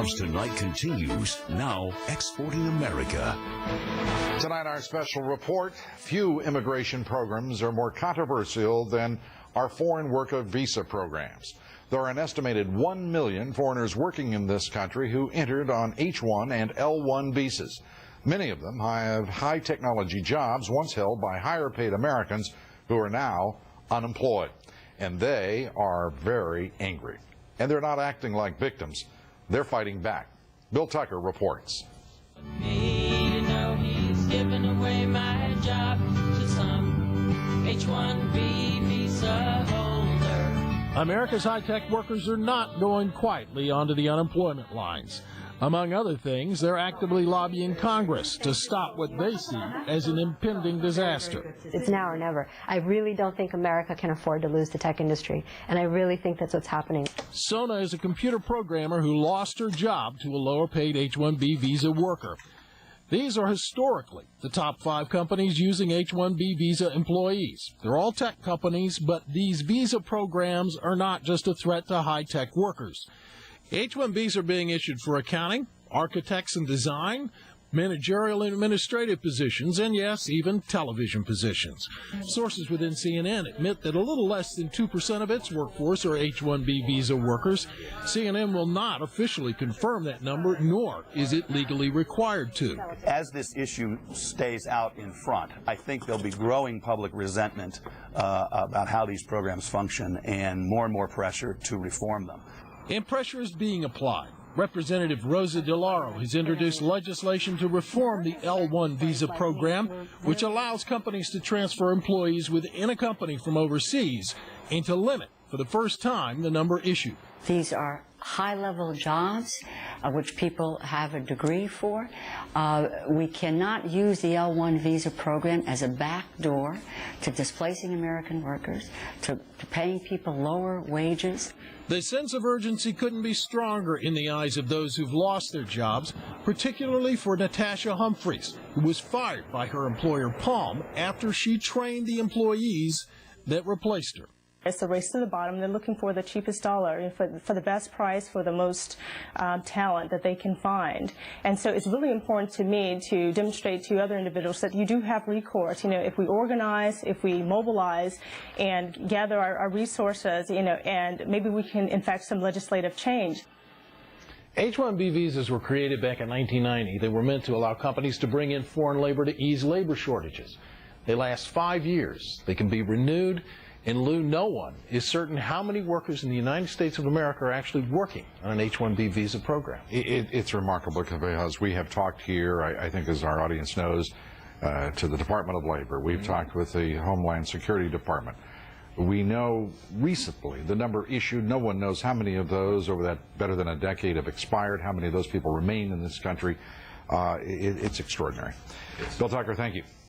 Jobs Tonight continues, now exporting America. Tonight, our special report. Few immigration programs are more controversial than our foreign worker visa programs. There are an estimated 1 million foreigners working in this country who entered on H-1 and L-1 visas. Many of them have high technology jobs once held by higher paid Americans who are now unemployed. And they are very angry. And they're not acting like victims. They're fighting back. Bill Tucker reports. You know, he's giving away my job to some H-1B visa holder. America's high-tech workers are not going quietly onto the unemployment lines. Among other things, they're actively lobbying Congress to stop what they see as an impending disaster. It's now or never. I really don't think America can afford to lose the tech industry, and I really think that's what's happening. Sona is a computer programmer who lost her job to a lower-paid H-1B visa worker. These are historically the top 5 companies using H-1B visa employees. They're all tech companies, but these visa programs are not just a threat to high-tech workers. H-1Bs are being issued for accounting, architects and design, managerial and administrative positions, and yes, even television positions. Sources within CNN admit that a little less than 2% of its workforce are H-1B visa workers. CNN will not officially confirm that number, nor is it legally required to. As this issue stays out in front, I think there'll be growing public resentment about how these programs function and more pressure to reform them. And pressure is being applied. Representative Rosa DeLauro has introduced legislation to reform the L-1 visa program, which allows companies to transfer employees within a company from overseas and to limit, for the first time, the number issued. These are high-level jobs, which people have a degree for. We cannot use the L-1 visa program as a backdoor to displacing American workers, to paying people lower wages. The sense of urgency couldn't be stronger in the eyes of those who've lost their jobs, particularly for Natasha Humphreys, who was fired by her employer Palm after she trained the employees that replaced her. It's a race to the bottom. They're looking for the cheapest dollar, for the best price, for the most talent that they can find. And so it's really important to me to demonstrate to other individuals that you do have recourse. You know, if we organize, if we mobilize and gather our resources, you know, and maybe we can effect some legislative change. H-1B visas were created back in 1990. They were meant to allow companies to bring in foreign labor to ease labor shortages. They last 5 years. They can be renewed. And Lou, no one is certain how many workers in the United States of America are actually working on an H-1B visa program. It's remarkable because we have talked here, I think as our audience knows, to the Department of Labor. We've talked with the Homeland Security Department. We know recently the number issued. No one knows how many of those over that better than a decade have expired, how many of those people remain in this country. It's extraordinary. Bill Tucker, thank you.